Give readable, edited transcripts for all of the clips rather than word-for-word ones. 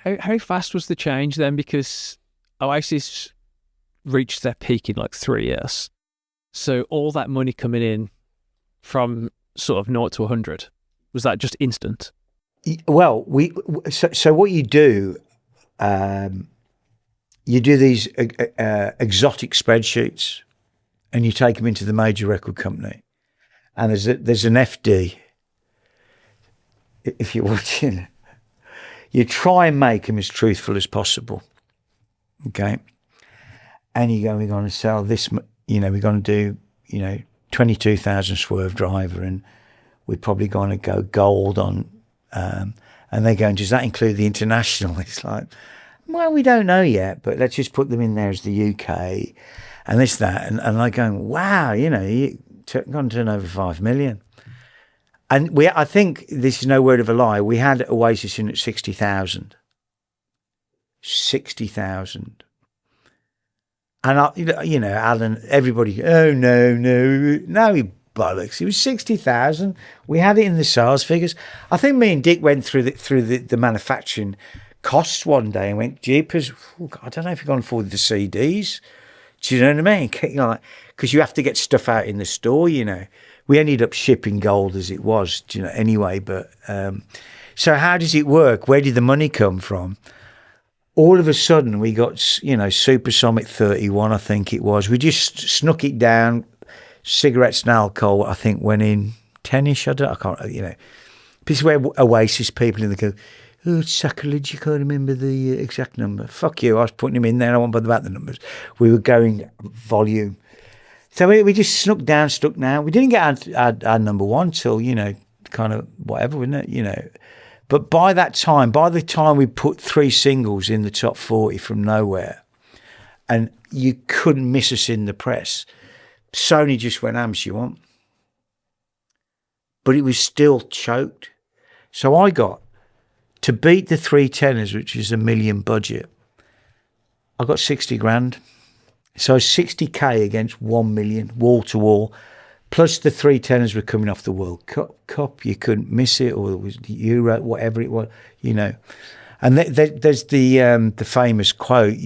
How fast was the change then? Because Oasis reached their peak in like 3 years. So all that money coming in from sort of 0 to 100, was that just instant? Well, so what you do these exotic spreadsheets, and you take them into the major record company, and there's an FD. If you're watching, you try and make them as truthful as possible, okay? And you go, we're going to sell this, we're going to do, 22,000 Swerve Driver, and we're probably going to go gold on, and they're going, does that include the international? It's like, well, we don't know yet, but let's just put them in there as the UK and this, that. And I going, wow, you're going to turn over 5 million. And I think this is no word of a lie. We had Oasis in at 60,000. 60,000. And, Alan, everybody, oh, no, he bollocks. It was 60,000. We had it in the sales figures. I think me and Dick went through the manufacturing costs one day and went, jeepers, I don't know if you're going to afford the CDs. Do you know what I mean? Because you have to get stuff out in the store, We ended up shipping gold as it was, anyway. But so how does it work? Where did the money come from? All of a sudden, we got, Supersonic 31, I think it was. We just snuck it down. Cigarettes and alcohol, I think, went in 10-ish. I can't. This is where Oasis people in the go, oh, it's sacrilege, you can't remember the exact number. Fuck you, I was putting them in there, I won't bother about the numbers. We were going volume. So we just snuck down. We didn't get our number one till, kind of whatever, wasn't it? But by the time we put 3 singles in the top 40 from nowhere, and you couldn't miss us in the press, Sony just went, how much you want? But it was still choked. So I got, to beat the 3 tenors, which is $1 million budget, I got 60 grand. So 60K against 1 million, wall to wall. Plus the 3 tenors were coming off the World Cup. You couldn't miss it, or it was the Euro, whatever it was, And there's the famous quote,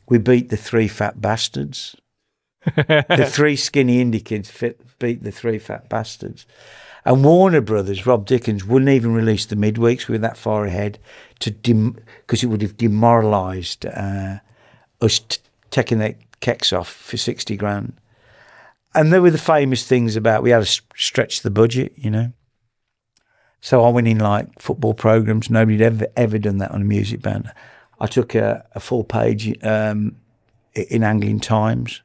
we beat the 3 fat bastards. The 3 skinny indie kids beat the 3 fat bastards. And Warner Brothers, Rob Dickens, wouldn't even release the midweeks. We were that far ahead because it would have demoralised us taking their kecks off for 60 grand. And there were the famous things about we had to stretch the budget, So I went in like football programmes. Nobody had ever done that on a music band. I took a full page in Angling Times.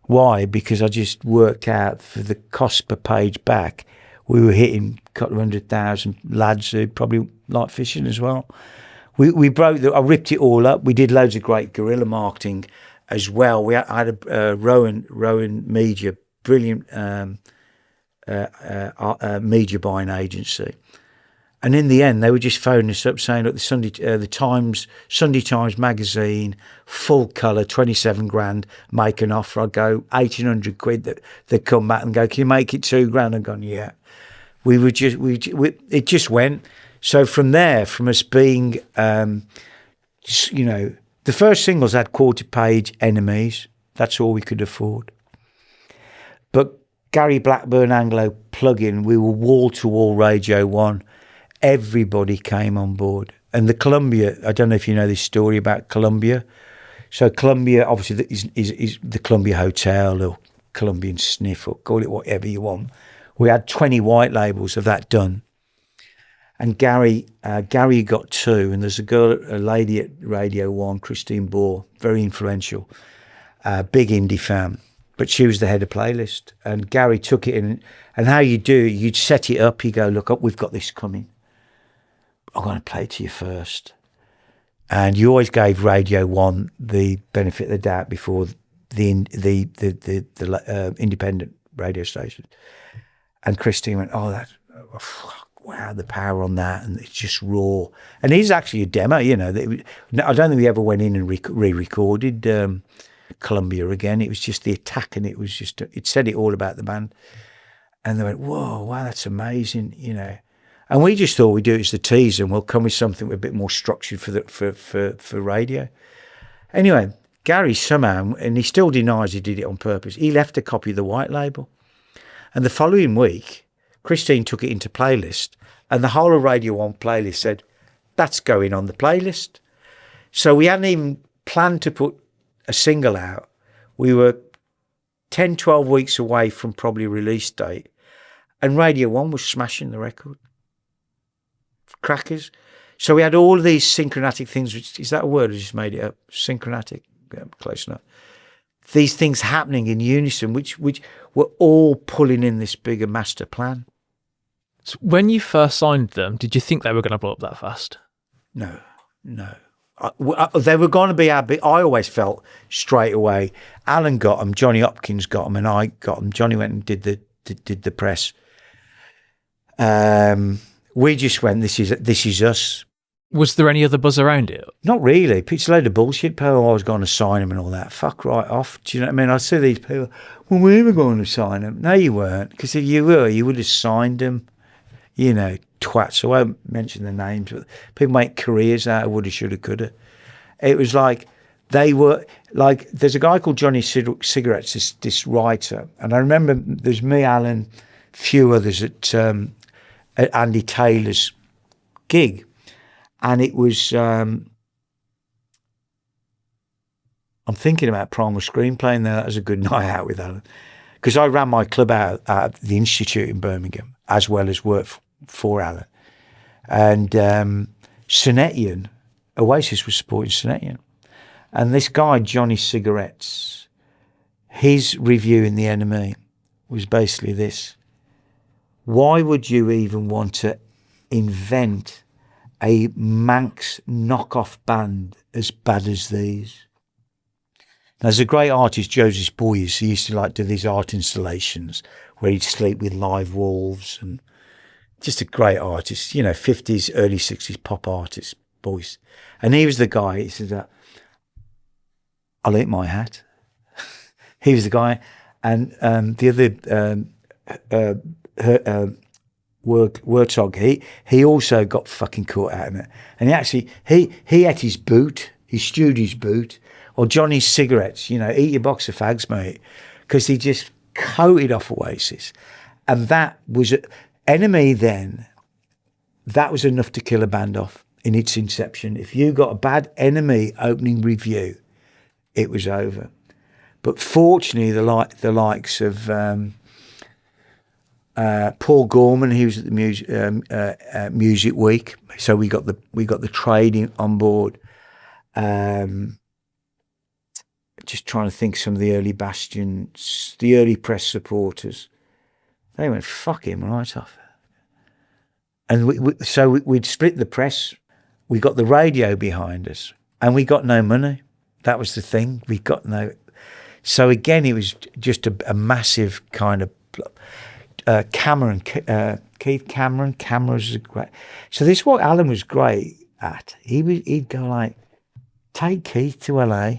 Why? Because I just worked out for the cost per page back, we were hitting a couple of 100,000 lads who probably like fishing as well. I ripped it all up. We did loads of great guerrilla marketing as well. I had a Rowan Media, brilliant media buying agency. And in the end, they were just phoning us up saying, look, the Sunday Times magazine, full colour, 27 grand, make an offer. I'd go 1,800 quid. They'd come back and go, can you make it 2 grand? I'd gone, yeah. It just went. So from there, from us being, the first singles had quarter-page Enemies. That's all we could afford. But Gary Blackburn Anglo plug-in, we were wall-to-wall Radio 1. Everybody came on board. And the Columbia, I don't know if you know this story about Columbia. So Columbia, obviously, is the Columbia Hotel or Columbian Sniff, or call it whatever you want. We had 20 white labels of that done. And Gary got 2. And there's a lady at Radio 1, Christine Bohr, very influential, big indie fan. But she was the head of playlist. And Gary took it in. And how you do, you'd set it up. You go, look, we've got this coming. I'm going to play it to you first. And you always gave Radio 1 the benefit of the doubt before the independent radio station. And Christine went, wow, the power on that. And it's just raw. And it's actually a demo, I don't think we ever went in and re-recorded Columbia again. It was just the attack, and it said it all about the band. And they went, whoa, wow, that's amazing, And we just thought we'd do it as the teaser and we'll come with something a bit more structured for radio. Anyway, Gary somehow, and he still denies he did it on purpose, he left a copy of the white label. And the following week, Christine took it into playlist, and the whole of Radio 1 playlist said, that's going on the playlist. So we hadn't even planned to put a single out. We were 10, 12 weeks away from probably release date, and Radio 1 was smashing the record. Crackers. So we had all of these synchronatic things, which is that a word? I just made it up. Synchronatic. Yeah, close enough. These things happening in unison, which were all pulling in this bigger master plan. So when you first signed them, did you think they were going to blow up that fast? No. They were going to be our big. I always felt straight away. Alan got them, Johnny Hopkins got them, and I got them. Johnny went and did the press. We just went, this is us. Was there any other buzz around it? Not really. It's a load of bullshit. People always going to sign them and all that. Fuck right off. Do you know what I mean? I see these people, well, we were going to sign them. No, you weren't. Because if you were, you would have signed them. You know, twats. I won't mention the names, but people make careers out of woulda, shoulda, coulda. It was like, they were, like, there's a guy called Johnny Cigarettes, this writer. And I remember there's me, Alan, few others at Andy Taylor's gig. And it was, I'm thinking about Primal Screenplay, and that was a good night out with Alan. Because I ran my club out at the Institute in Birmingham, as well as work for Alan. And Sonetian, Oasis was supporting Sonetian. And this guy, Johnny Cigarettes, his review in The Enemy was basically this. Why would you even want to invent a Manx knockoff band as bad as these? There's a great artist, Joseph Boyes, he used to like do these art installations where he'd sleep with live wolves, and just a great artist, you know, 50s, early 60s pop artist, Boyes. And he was the guy, he said, I'll eat my hat. He was the guy. And the other Wertog, he also got fucking caught out in it. And he ate his boot, he stewed his boot, or Johnny's cigarettes, you know, eat your box of fags, mate, because he just coated off Oasis. And that was, Enemy then, that was enough to kill a band off in its inception. If you got a bad Enemy opening review, it was over. But fortunately, the likes of Paul Gorman, he was at the Music Week, so we got the trade on board. Just trying to think some of the early bastions, the early press supporters. They went, fuck him right off. And we'd split the press. We got the radio behind us, and we got no money. That was the thing. We got no. So again, it was just a massive kind of Keith Cameron. Cameras great. So this is what Alan was great at. He'd go like, take Keith to LA.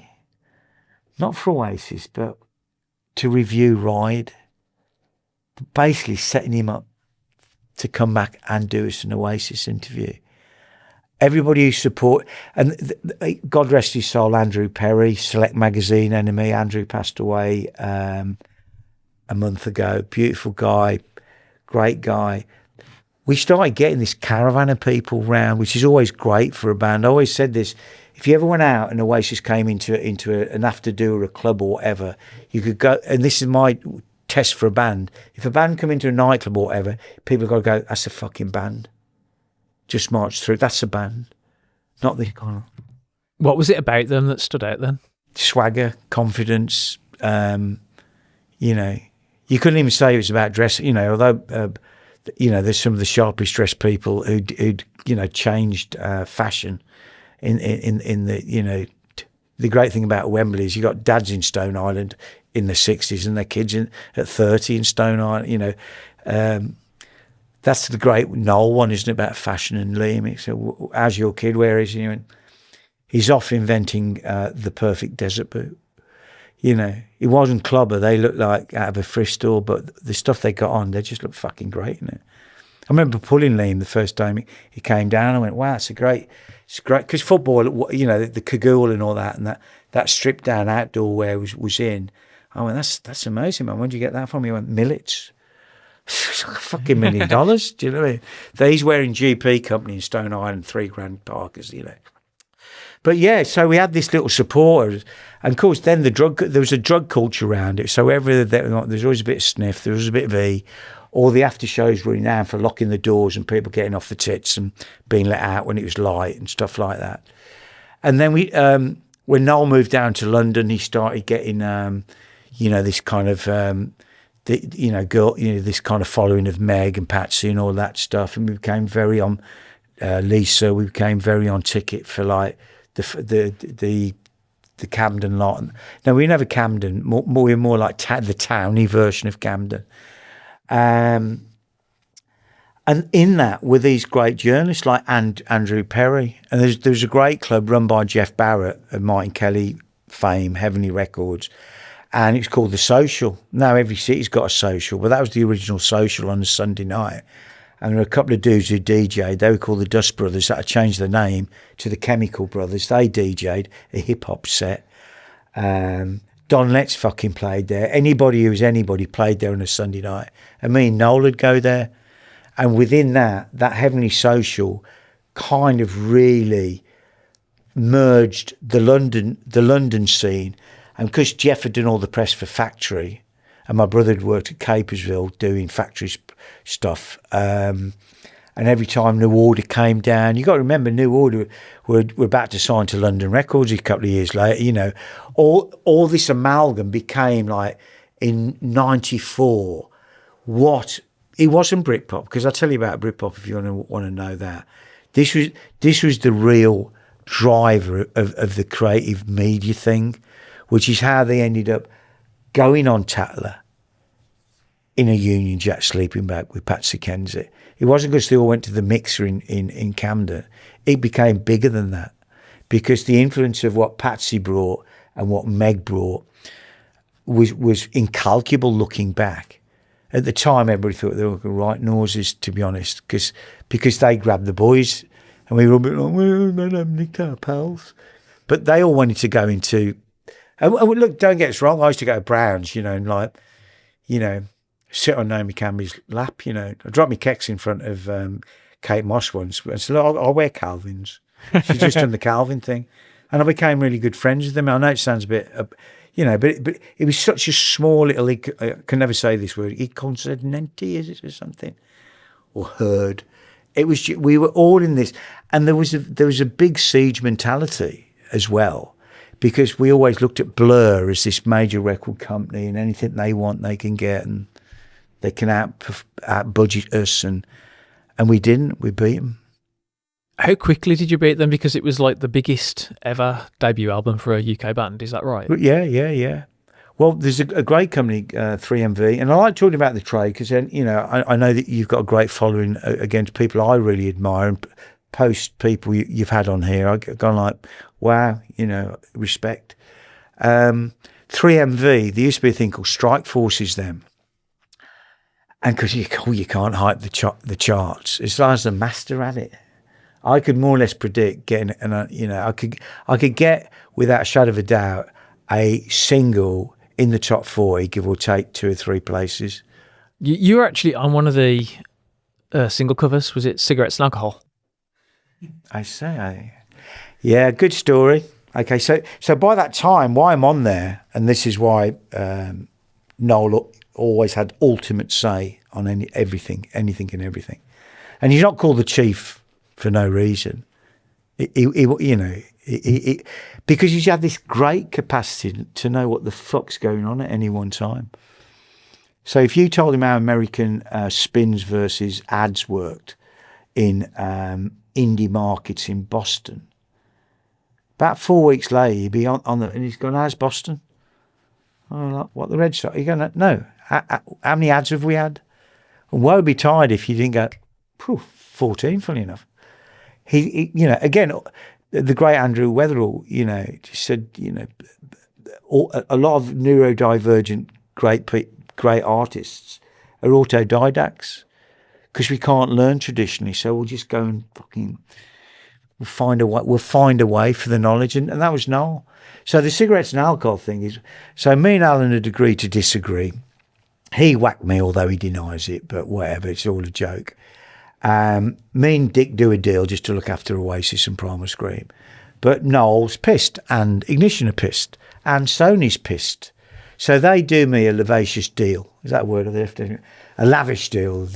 Not for Oasis, but to review Ride. Basically setting him up to come back and do us an Oasis interview. Everybody who support, and God rest his soul, Andrew Perry, Select Magazine, Enemy. Andrew passed away a month ago. Beautiful guy, great guy. We started getting this caravan of people round, which is always great for a band. I always said this. If you ever went out and Oasis came into an after-do or a club or whatever, you could go, and this is my test for a band. If a band come into a nightclub or whatever, people have got to go, that's a fucking band. Just march through. That's a band. Not the kind of... What was it about them that stood out then? Swagger, confidence, you know. You couldn't even say it was about dress, you know, although, you know, there's some of the sharpest dressed people who'd you know, changed fashion. In the, you know, the great thing about Wembley is you got dads in Stone Island in the 60s and their kids at 30 in Stone Island, you know. That's the great Noel one, isn't it, about fashion and Liam? So, how's your kid? Where is he? He's off inventing the perfect desert boot. You know, it wasn't Clobber. They looked like out of a thrift store, but the stuff they got on, they just look fucking great, innit? I remember pulling Liam the first time he came down. I went, wow, it's great. Because football, you know, the cagoule and all that, and that stripped down outdoor wear was in. I went, that's amazing, man. Where'd you get that from? He went, Millets. It's like $1 million. Do you know what I mean? He's wearing GP company in Stone Island, $3,000 Parkers, you know. But yeah, so we had this little supporter, and of course, then there was a drug culture around it. So there's always a bit of sniff, there was a bit of E. All the after shows were renowned for locking the doors and people getting off the tits and being let out when it was light and stuff like that. And then when Noel moved down to London, he started getting, you know, this kind of, this kind of following of Meg and Patsy and all that stuff. And we became very on Lisa. We became very on ticket for like the Camden lot. No, we never Camden. We were more like the towny version of Camden. And in that were these great journalists like Andrew Perry, and there's a great club run by Jeff Barrett of Martin Kelly fame, Heavenly Records, and it's called The Social. Now every city's got a social, but that was the original social on a Sunday night. And there were a couple of dudes who DJ'd. They were called the Dust Brothers. That had changed the name to the Chemical Brothers. They DJ'd a hip hop set. Don Letts fucking played there. Anybody who was anybody played there on a Sunday night. And me and Noel would go there. And within that Heavenly Social kind of really merged the London scene. And because Jeff had done all the press for Factory, and my brother had worked at Capersville doing factory stuff, and every time New Order came down, you got to remember New Order were about to sign to London Records a couple of years later. You know, all this amalgam became like in '94 what it wasn't Britpop, because I'll tell you about Britpop if you want to know that. This was the real driver of the creative media thing, which is how they ended up going on Tatler in a Union Jack sleeping bag with Patsy Kensit. It wasn't because they all went to the Mixer in Camden. It became bigger than that, because the influence of what Patsy brought and what Meg brought was incalculable looking back. At the time, everybody thought they were right noises, to be honest, because they grabbed the boys, and we were all a bit like, well, they haven't nicked our pals. But they all wanted to go into, and look, don't get us wrong, I used to go to Brown's, you know, and like, you know, sit on Naomi Campbell's lap, you know. I dropped my keks in front of Kate Moss once, and said, look, I'll wear Calvins. She's just done the Calvin thing. And I became really good friends with them. I know it sounds a bit, you know, but it was such a small little, I can never say this word, inconsidente, is it, or something? Or herd. It was, we were all in this. And there was a big siege mentality as well, because we always looked at Blur as this major record company, and anything they want, they can get, and they can out budget us, and we didn't. We beat them. How quickly did you beat them? Because it was like the biggest ever debut album for a UK band. Is that right? Yeah. Well, there's a great company, 3MV, and I like talking about the trade because, you know, I know that you've got a great following against people I really admire, and post people you've had on here. I've gone like, wow, you know, respect. 3MV, there used to be a thing called Strike Forces then. And because you can't hype the charts, as long as the master at it, I could more or less predict getting, and you know, I could get without a shadow of a doubt a single in the top 40, give or take 2 or 3 places. You were actually on one of the single covers. Was it Cigarettes and Alcohol? I say, yeah, good story. Okay, so by that time, why I'm on there, and this is why Noel always had ultimate say on anything and everything. And he's not called the chief for no reason. Because he's had this great capacity to know what the fuck's going on at any one time. So if you told him how American spins versus ads worked in indie markets in Boston, about 4 weeks later, he'd be on the, and he's gone, how's Boston? Oh, like, what, the Red Sox? You're going, no. How many ads have we had? And woe be tied if you didn't get 14, funny enough. He, you know, again, the great Andrew Weatherall, you know, just said, you know, a lot of neurodivergent great artists are autodidacts, because we can't learn traditionally. So we'll just go and we'll find a way for the knowledge. And that was Noel. So the cigarettes and alcohol thing is, so me and Alan had agreed to disagree. He whacked me, although he denies it, but whatever, it's all a joke. Me and Dick do a deal just to look after Oasis and Primal Scream. But Noel's pissed, and Ignition are pissed, and Sony's pissed. So they do me a lavacious deal. Is that a word? A lavish deal.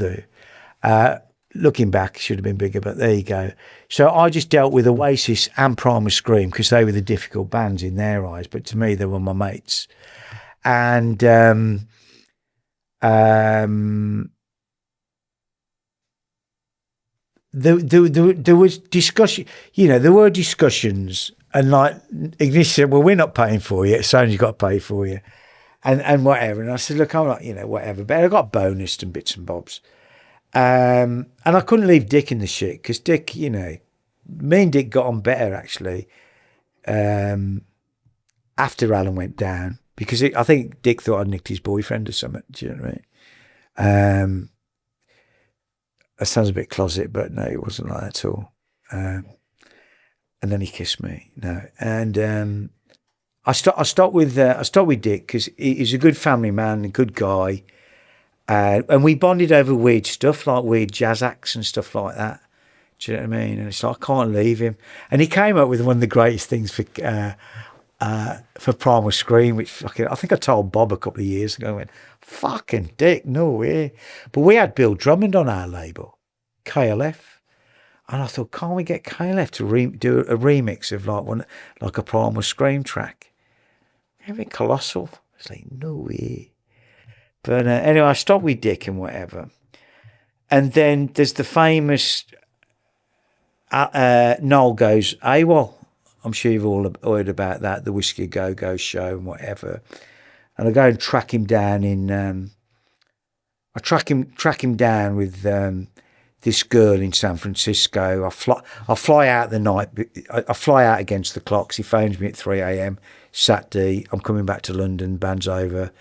Looking back, should have been bigger, but there you go. So I just dealt with Oasis and Primal Scream because they were the difficult bands in their eyes, but to me, they were my mates. And there was discussion, there were discussions, and like Ignition said, well, we're not paying for you, Sony's got to pay for you, and whatever. And I said, look, I'm not, whatever, but I got bonused and bits and bobs. And I couldn't leave Dick in the shit because Dick, me and Dick got on better actually after Alan went down, because I think Dick thought I'd nicked his boyfriend or something. Do you know what I mean? That sounds a bit closet, but no, it wasn't like that at all. And then he kissed me. No, and I stopped with Dick because he's a good family man, a good guy. And we bonded over weird stuff, like weird jazz acts and stuff like that. Do you know what I mean? And it's like, I can't leave him. And he came up with one of the greatest things for Primal Scream, which I think I told Bob a couple of years ago. I went, fucking Dick, no way. But we had Bill Drummond on our label, KLF. And I thought, can't we get KLF to do a remix of like a Primal Scream track? It'd be colossal. It's like, no way. But anyway, I stopped with Dick and whatever. And then there's the famous Noel goes AWOL. I'm sure you've all heard about that, the Whiskey Go-Go show and whatever. And I go and track him down I track him down with this girl in San Francisco. I fly out the night. I fly out against the clocks. He phones me at 3 a.m. Saturday. I'm coming back to London. Band's over.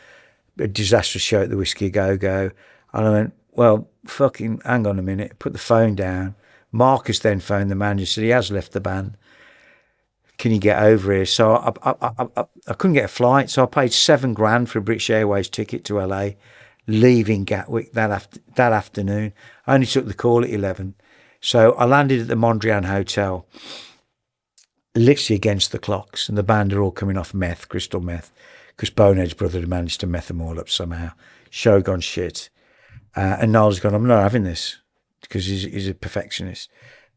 A disastrous show at the Whiskey Go-Go. And I went, well, fucking hang on a minute. Put the phone down. Marcus then phoned the manager, said he has left the band. Can you get over here? So I couldn't get a flight, so I paid $7,000 for a British Airways ticket to LA, leaving Gatwick that afternoon. I only took the call at 11. So I landed at the Mondrian Hotel, literally against the clocks, and the band are all coming off meth, crystal meth, because Bonehead's brother had managed to meth them all up somehow. Show gone shit. And Niall's gone, I'm not having this, because he's a perfectionist.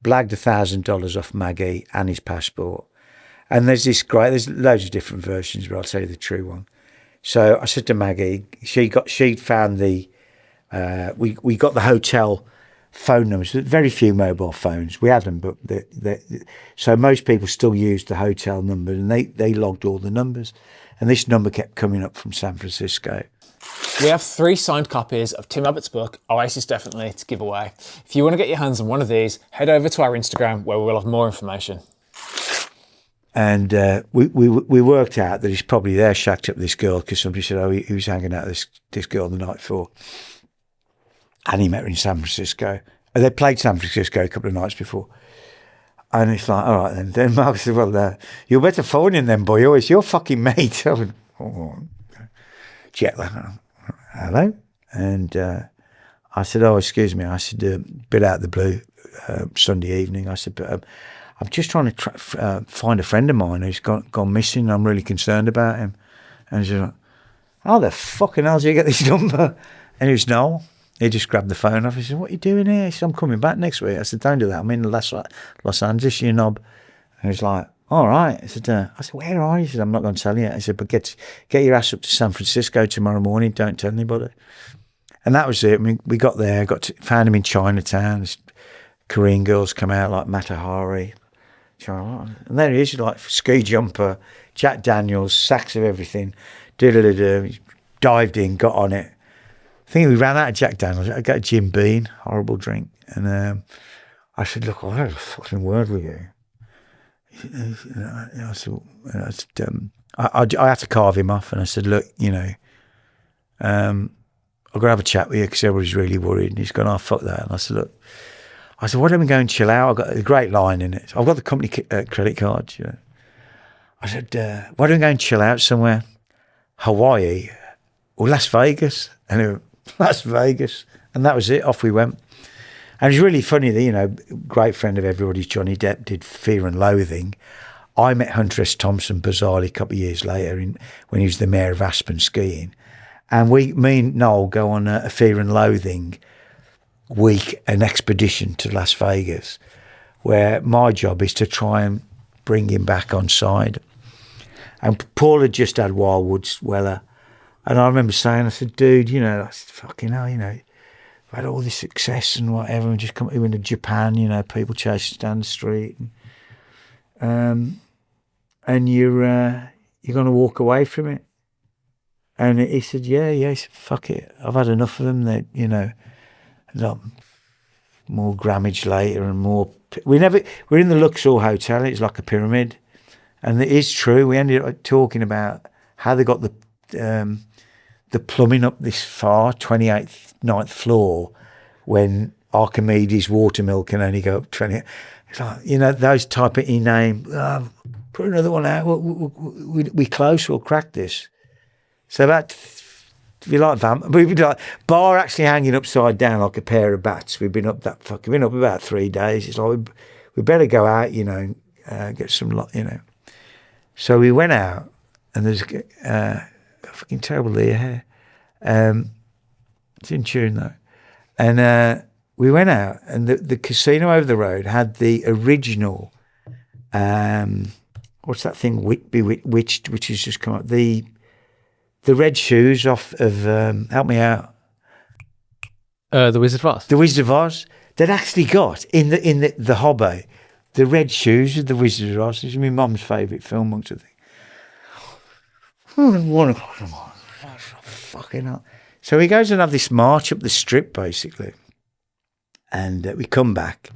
Blagged $1,000 off Maggie and his passport. And there's loads of different versions, but I'll tell you the true one. So I said to Maggie, she'd found we got the hotel phone numbers. Very few mobile phones. We had them, but so most people still used the hotel number, and they logged all the numbers. And this number kept coming up from San Francisco. We have 3 signed copies of Tim Abbott's book, Oasis Definitely, to give away. If you want to get your hands on one of these, head over to our Instagram where we will have more information. And we worked out that he's probably there shacked up this girl, because somebody said, he was hanging out with this girl the night before. And he met her in San Francisco. And they played San Francisco a couple of nights before. And it's like, all right then. Then Mark said, well, you better phone in then, boy. It's your fucking mate. I went, jet lag. Hello? And I said, excuse me. I said, a bit out of the blue, Sunday evening. I said, but I'm just trying to find a friend of mine who's gone missing. I'm really concerned about him. And she's like, how the fucking hell did you get this number? And it was Noel. He just grabbed the phone off. He said, what are you doing here? He said, I'm coming back next week. I said, don't do that. I'm in Los Angeles, you knob. And he was like, all right. I said, where are you? He said, I'm not going to tell you. I said, but get your ass up to San Francisco tomorrow morning. Don't tell anybody. And that was it. I mean, we got there, found him in Chinatown. This Korean girls come out like Matahari. And there he is, like ski jumper, Jack Daniels, sacks of everything. He dived in, got on it. I think we ran out of Jack Daniels. I got a Jim Beam, horrible drink. And I said, look, I had a fucking word with you. I had to carve him off. And I said, look, I've got to have a chat with you because everybody's really worried. And he's gone, oh, fuck that. And I said, look, why don't we go and chill out? I've got a great line in it. I've got the company credit card, you know. I said, why don't we go and chill out somewhere? Hawaii or Las Vegas? And he went, Las Vegas. And that was it. Off we went. And it was really funny that, you know, great friend of everybody's Johnny Depp did Fear and Loathing. I met Hunter S. Thompson bizarrely a couple of years later when he was the mayor of Aspen skiing. And me and Noel go on a Fear and Loathing week, an expedition to Las Vegas, where my job is to try and bring him back on side. And Paul had just had Wildwood's Weller. And I remember saying, I said, dude, you know, I said, fucking hell, you know, I've had all this success and whatever, and just come into Japan, you know, people chasing down the street. And you're going to walk away from it. And he said, yeah. He said, fuck it. I've had enough of them. That, you know, more grammage later and more. We're in the Luxor Hotel. It's like a pyramid. And it is true. We ended up talking about how they got the plumbing up this far, 28th, 9th floor, when Archimedes watermill can only go up 20. It's like, you know, those type of name. Put another one out. We close. We'll crack this. So that, if you like we've been like bar actually hanging upside down like a pair of bats. We've been up about 3 days. It's like we better go out, you know, get some, you know. So we went out, and there's a fucking terrible ear hair. It's in tune though, and we went out, and the casino over the road had the original. What's that thing? Bewitched, which has just come up. The red shoes off of help me out. The Wizard of Oz. The Wizard of Oz. They'd actually got in the hobby the red shoes of the Wizard of Oz. This is my mum's favourite film, amongst other things. Fucking hell. So he goes and have this march up the strip, basically, and we come back,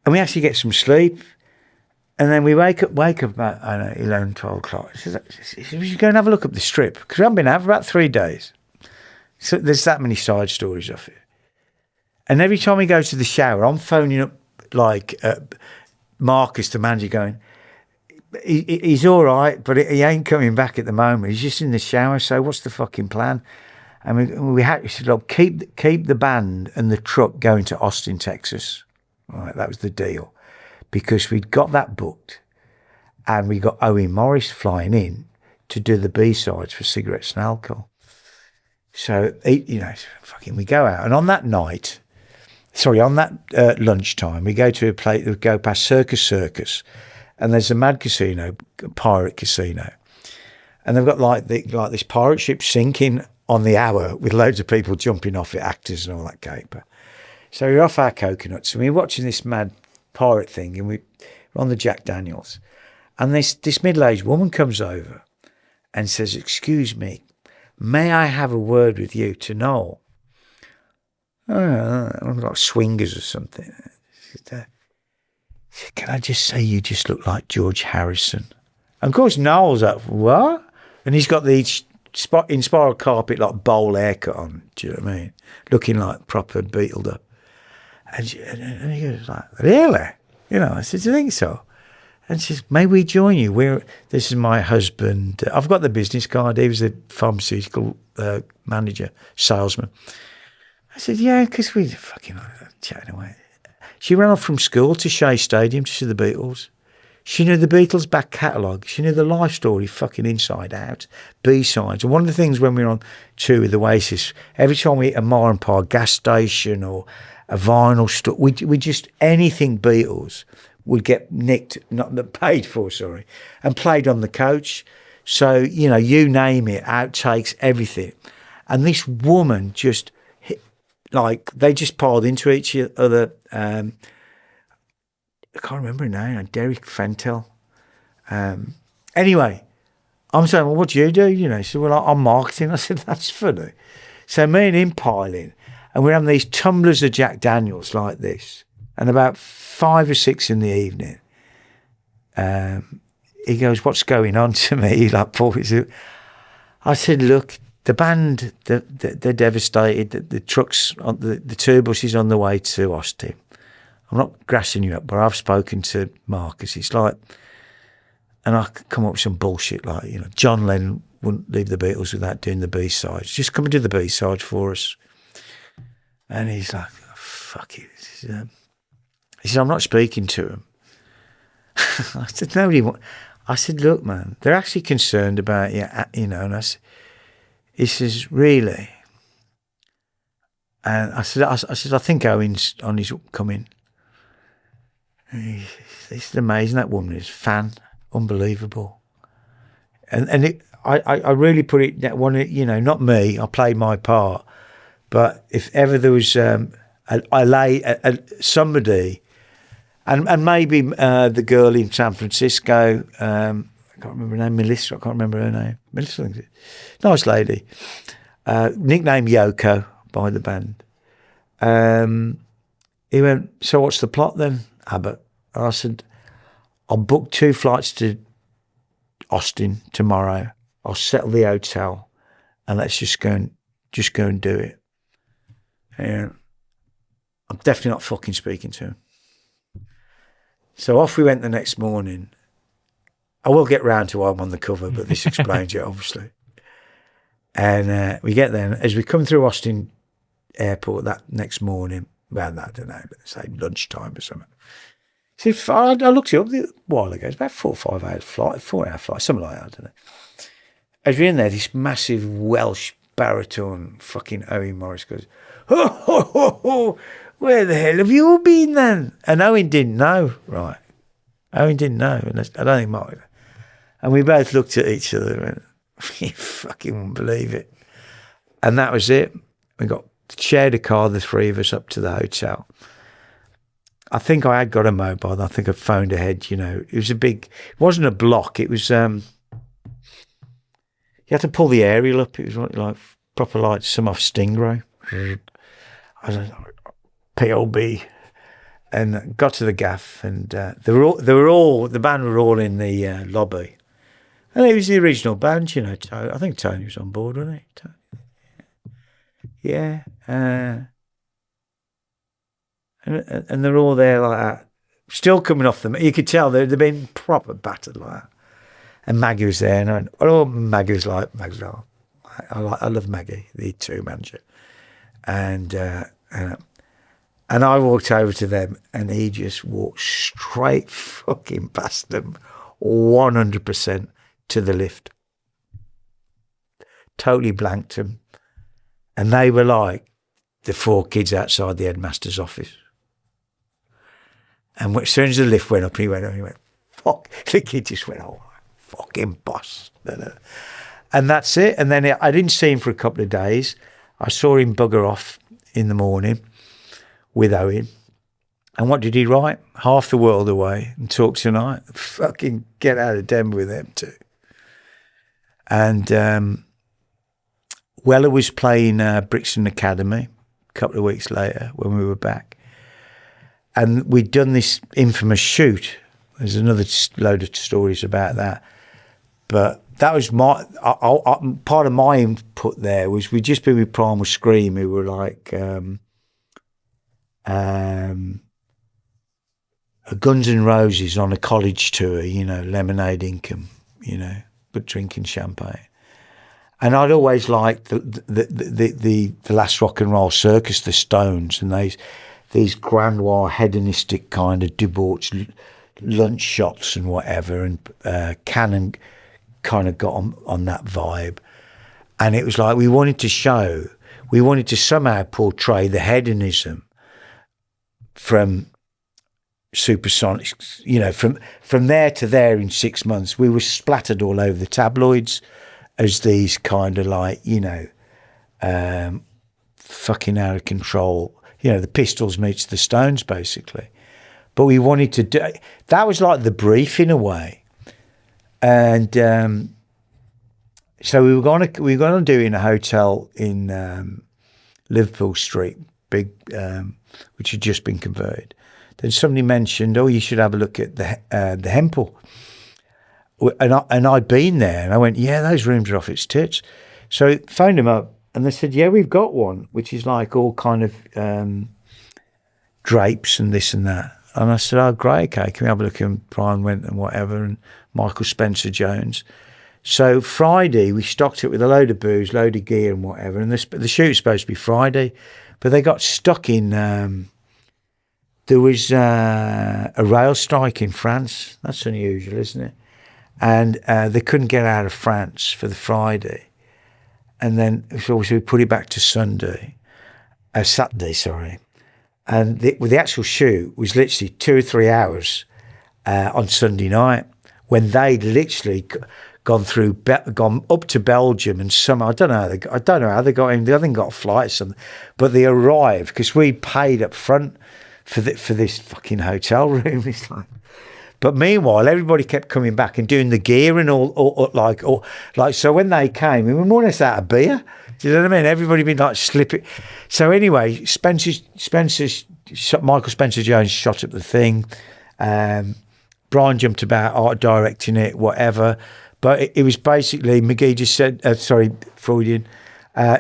and we actually get some sleep. And then we wake up about, I don't know, 11, 12 o'clock. He says, we should go and have a look up the strip, because we haven't been out for about 3 days. So there's that many side stories of it. And every time we go to the shower, I'm phoning up, like, Marcus, the manager, going, he's all right, but he ain't coming back at the moment. He's just in the shower, so what's the fucking plan? And we said, look, keep the band and the truck going to Austin, Texas. All right, that was the deal. Because we'd got that booked, and we got Owen Morris flying in to do the B-sides for Cigarettes and Alcohol. So, you know, fucking we go out. And on that lunchtime, we go past Circus, and there's a mad casino, pirate casino. And they've got like this pirate ship sinking on the hour with loads of people jumping off it, actors and all that caper. So we're off our coconuts, and we're watching this mad pirate thing, and we're on the Jack Daniels, and this middle-aged woman comes over and says, excuse me, may I have a word with you to Noel? Like swingers or something. She said, can I just say you just look like George Harrison? And of course Noel's up, what? And he's got the in spiral carpet like bowl haircut on, do you know what I mean? Looking like proper beatled up. And he goes like, really? You know, I said, do you think so? And she says, may we join you? This is my husband. I've got the business card. He was a pharmaceutical manager, salesman. I said, yeah, because we fucking chatting away. She ran off from school to Shea Stadium to see the Beatles. She knew the Beatles' back catalogue. She knew the life story fucking inside out, B-sides. And one of the things when we were on tour with Oasis, every time we hit a Ma and Pa gas station or a vinyl store, we just, anything Beatles would get nicked, not paid for, sorry, and played on the coach. So, you know, you name it, outtakes, everything. And this woman just, like, they just piled into each other. I can't remember her name, Derek Fentel. Anyway, I'm saying, well, what do? You know, he said, well, I'm marketing. I said, that's funny. So me and him piling, and we're having these tumblers of Jack Daniels like this. And about 5 or 6 in the evening, he goes, what's going on to me? Like, Paul, I said, look, the band, they're devastated. The trucks, the tour buses on the way to Austin. I'm not grassing you up, but I've spoken to Marcus. It's like, and I could come up with some bullshit like, John Lennon wouldn't leave the Beatles without doing the B-sides. Just come and do the B-sides for us. And he's like, oh, fuck it. He said, I'm not speaking to him. I said, nobody. I said, look, man, they're actually concerned about you, And he says, really? And I said, I think Owen's on his coming. It's amazing. That woman is unbelievable. And I really put it that one. Not me. I played my part, but if ever there was somebody. And maybe the girl in San Francisco, I can't remember her name, Melissa, I can't remember her name. Melissa, nice lady. Nicknamed Yoko by the band. He went, so what's the plot then, Abbott? I said, I'll book 2 flights to Austin tomorrow. I'll settle the hotel and let's just go and do it. And I'm definitely not fucking speaking to him. So off we went the next morning. I will get round to why I'm on the cover, but this explains it, obviously. And we get there, and as we come through Austin Airport that next morning, well, I don't know, but say lunchtime or something. See, I looked it up a while ago. It's about 4 or 5 hours flight, 4-hour flight, something like that, I don't know. As we're in there, this massive Welsh baritone fucking Owen Morris goes, ho, ho, ho, ho. Where the hell have you all been then? And Owen didn't know, right? Owen didn't know, and I don't think Mark. And we both looked at each other and went, you fucking wouldn't believe it. And that was it. We shared a car, the 3 of us, up to the hotel. I think I had got a mobile. I think I phoned ahead, It was it wasn't a block. It was, you had to pull the aerial up. It was like proper like some off Stingray. I don't know. PLB, and got to the gaff, and the band were all in the lobby, and it was the original band, I think Tony was on board, wasn't he? Tony. Yeah, and they're all there like that, still coming off them. You could tell they'd been proper battered like that. And Maggie was there, and I went, Maggie's like, I love Maggie, the tour manager, and I walked over to them, and he just walked straight fucking past them, 100% to the lift. Totally blanked them. And they were like the 4 kids outside the headmaster's office. And as soon as the lift went up, he went, fuck. The kid just went, oh, fucking boss. And that's it. And then I didn't see him for a couple of days. I saw him bugger off in the morning with Owen. And what did he write? Half the world away and talk tonight. Fucking get out of Denver with them too. And Weller was playing Brixton Academy a couple of weeks later when we were back. And we'd done this infamous shoot. There's another load of stories about that. But that was part of my input there was we'd just been with Primal Scream, who were like Guns N' Roses on a college tour, lemonade income, but drinking champagne. And I'd always liked the last rock and roll circus, the Stones, and these grandois hedonistic kind of debauched lunch shots and whatever, and Cannon kind of got on that vibe. And it was like we wanted to somehow portray the hedonism from Supersonics, from there to there in 6 months. We were splattered all over the tabloids as these kind of like, fucking out of control, the Pistols meets the Stones basically. But we wanted to do, that was like the brief in a way. And so we were going to do it in a hotel in Liverpool Street, big, which had just been converted. Then somebody mentioned, you should have a look at the Hempel. And I'd been there, and I went, yeah, those rooms are off its tits. So I phoned him up and they said, yeah, we've got one, which is like all kind of drapes and this and that. And I said, oh, great, okay, can we have a look? And Brian went and whatever, and Michael Spencer Jones. So Friday, we stocked it with a load of booze, load of gear and whatever. And the shoot was supposed to be Friday, but they got stuck in, there was a rail strike in France. That's unusual, isn't it? And they couldn't get out of France for the Friday. And then so we put it back to Saturday, sorry. And the actual shoot was literally 2 or 3 hours on Sunday night, when they'd literally gone up to Belgium, and I don't know how they got in. They haven't got a flight or something, but they arrived because we paid up front for this fucking hotel room. It's like, but meanwhile, everybody kept coming back and doing the gear and all like. So when they came, we were more or less out of beer. Do you know what I mean? Everybody been like slipping. So anyway, Michael Spencer Jones shot up the thing. Brian jumped about art directing it, whatever. But it was basically, McGee just said, Freudian.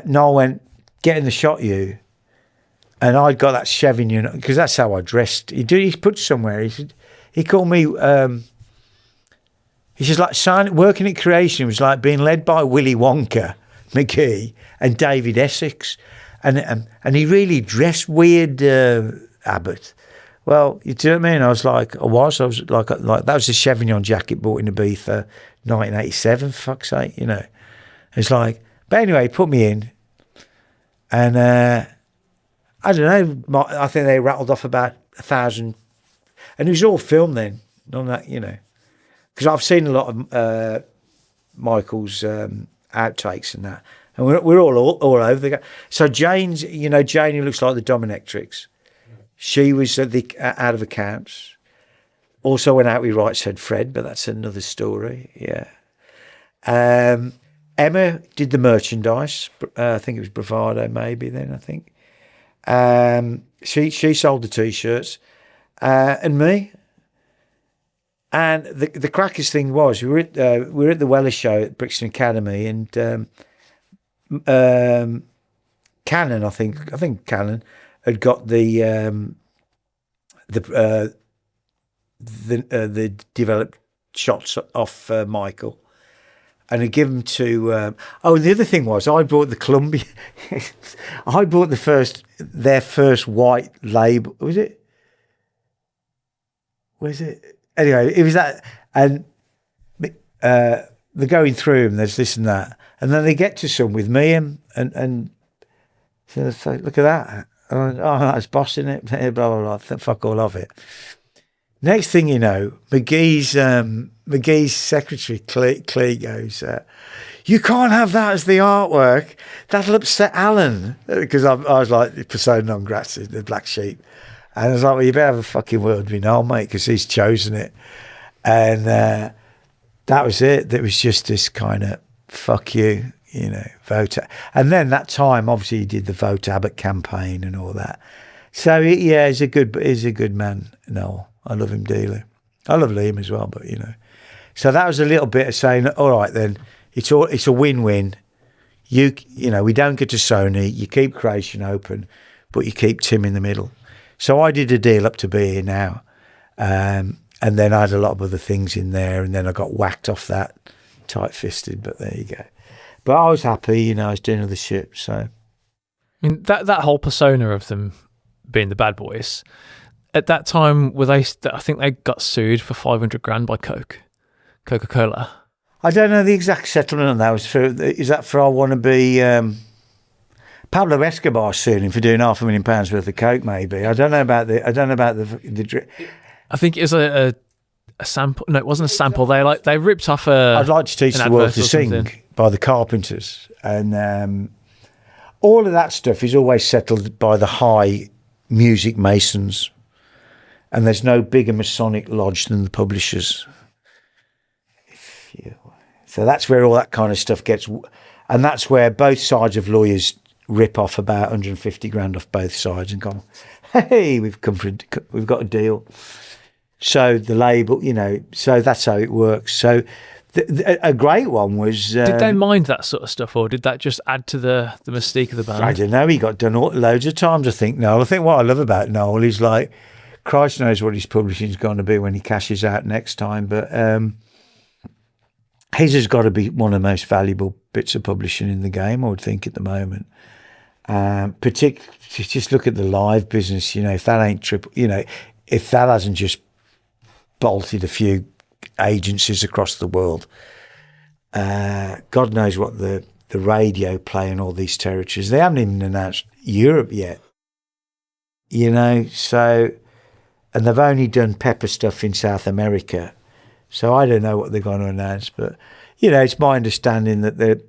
Noel went, get in the shot, you. And I'd got that Chevignon, because that's how I dressed. He put somewhere, he called me, he says, like, working at creation was like being led by Willy Wonka, McGee, and David Essex. And he really dressed weird, Abbott. Well, you know what I mean? I was like, that was the Chevignon jacket bought in Ibiza, 1987, for fuck's sake, you know. It's like, but anyway, he put me in, and I don't know, I think they rattled off about 1,000, and it was all filmed then, on that, you know, because I've seen a lot of Michael's outtakes and that, and we're all over the. So Jane, who looks like the dominatrix, she was out of accounts. Also went out with Right Said Fred, but that's another story. Yeah. Emma did the merchandise. I think it was Bravado, maybe then. I think. She sold the t-shirts, and me. And the crackest thing was we were at the Weller show at Brixton Academy, and Cannon, I think Cannon had got the developed shots off Michael, and had given to. And the other thing was, I bought the Columbia. I bought their first white label. Was it? Anyway, it was that, and they're going through them. There's this and that, and then they get to some with me and so look at that. And I went, oh, that's bossing it. Blah blah blah. Fuck all of it. Next thing you know, McGee's secretary Clee goes, "You can't have that as the artwork. That'll upset Alan." Because I was like persona non grata, the black sheep. And I was like, well, you better have a fucking word with me now, mate, because he's chosen it. And that was it. There was just this kind of, fuck you, vote. And then that time, obviously, he did the Vote Abbott campaign and all that. So, yeah, he's a good man, Noel. I love him dearly. I love Liam as well, but, So that was a little bit of saying, all right, then, it's a win-win. We don't get to Sony. You keep creation open, but you keep Tim in the middle. So I did a deal up to Be Here Now, and then I had a lot of other things in there, and then I got whacked off that, tight-fisted, but there you go. But I was happy, I was doing other shit, so. I mean, that whole persona of them being the bad boys, at that time, I think they got sued for $500,000 by Coca-Cola. I don't know the exact settlement on that. Is that for I Want to Be... Pablo Escobar sued him for doing £500,000 worth of coke. Maybe I don't know about the. I think it was a sample. No, it wasn't a sample. They ripped off a. I'd like to teach the world to sing by the Carpenters, and all of that stuff is always settled by the high music masons, and there's no bigger Masonic lodge than the publishers. So that's where all that kind of stuff gets, and that's where both sides of lawyers rip off about $150,000 off both sides and gone, hey, we've got a deal. So the label, so that's how it works. So A great one was... Did they mind that sort of stuff, or did that just add to the mystique of the band? I don't know. He got done loads of times, I think, Noel. I think what I love about Noel is, like, Christ knows what his publishing's going to be when he cashes out next time, but his has got to be one of the most valuable bits of publishing in the game, I would think, at the moment. Particularly, just look at the live business, if that ain't if that hasn't just bolted a few agencies across the world, God knows what the radio play in all these territories. They haven't even announced Europe yet, so, and they've only done pepper stuff in South America, so I don't know what they're going to announce, but it's my understanding that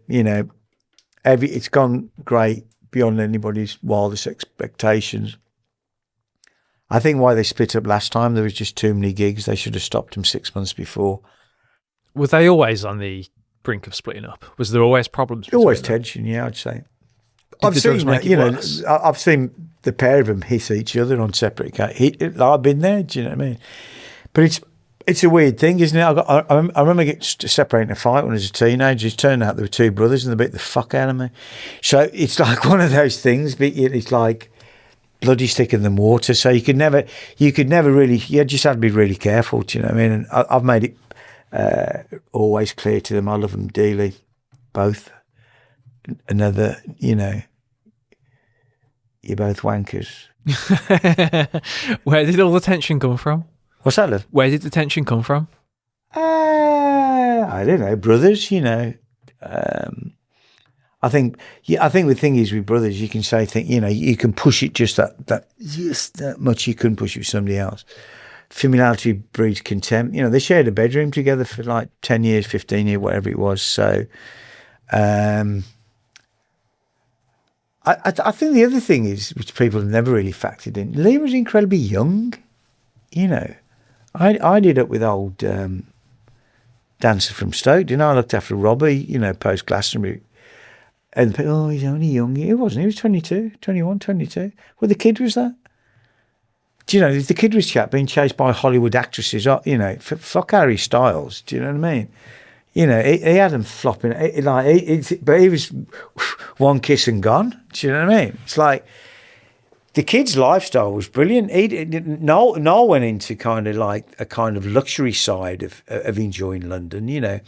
it's gone great beyond anybody's wildest expectations. I think why they split up last time, there was just too many gigs. They should have stopped them 6 months before. Were they always on the brink of splitting up? Was there always problems? Always tension, yeah, I'd say. I've seen the pair of them hit each other on separate occasions. I've been there, do you know what I mean? But it's a weird thing, isn't it? I remember separating a fight when I was a teenager. It turned out there were two brothers and they beat the fuck out of me. So it's like one of those things, but it's like bloody thicker than water. So you could never really, you just had to be really careful, do you know what I mean? And I've made it always clear to them, I love them dearly, both. Another, you're both wankers. Where did all the tension come from? What's that, love? Where did the tension come from? I don't know, brothers, I think the thing is with brothers, you can say things, you can push it just that much. You couldn't push it with somebody else. Familiarity breeds contempt. They shared a bedroom together for like 10 years, 15 years, whatever it was. So, I think the other thing is, which people have never really factored in, Lee was incredibly young. I did up with old Dancer from Stoke. I looked after Robbie, post Glastonbury. And he's only young. He wasn't. He was 22, 21, 22. Well, the kid was that. Do you know, the kid was being chased by Hollywood actresses, fuck Harry Styles. Do you know what I mean? He had them flopping. But he was one kiss and gone. Do you know what I mean? It's like, the kid's lifestyle was brilliant. Noel went into kind of like a kind of luxury side of enjoying London,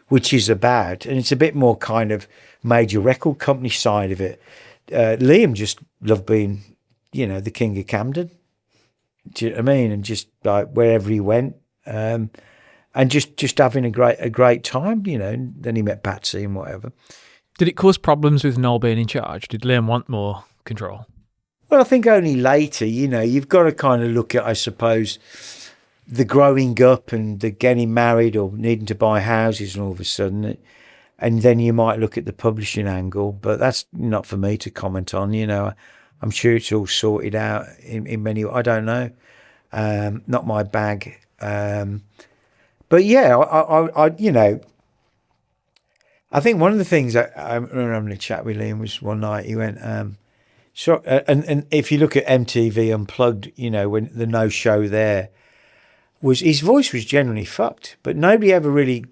which is and it's a bit more kind of major record company side of it. Liam just loved being, the king of Camden. Do you know what I mean? And just like wherever he went, and just having a great time, And then he met Patsy and whatever. Did it cause problems with Noel being in charge? Did Liam want more control? Well, I think only later, you've got to kind of look at, I suppose, the growing up and the getting married or needing to buy houses and all of a sudden, and then you might look at the publishing angle, but that's not for me to comment on, I'm sure it's all sorted out in many ways. I don't know. Not my bag. But yeah, I think one of the things I remember having a chat with Liam was one night he went, so, and if you look at MTV Unplugged, when the no show there was, his voice was generally fucked, but nobody ever really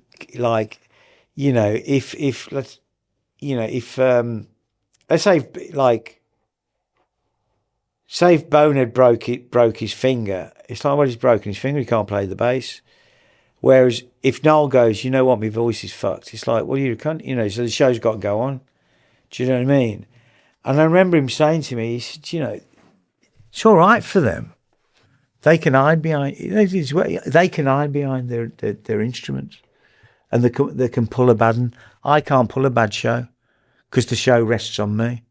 if let's say if Bone had broke his finger, it's like, well, he's broken his finger, he can't play the bass. Whereas if Noel goes, you know what, my voice is fucked, it's like, well, you're a cunt, so the show's got to go on. Do you know what I mean? And I remember him saying to me, he said, it's all right for them. They can hide behind their instruments, and they can pull a bad one. I can't pull a bad show because the show rests on me.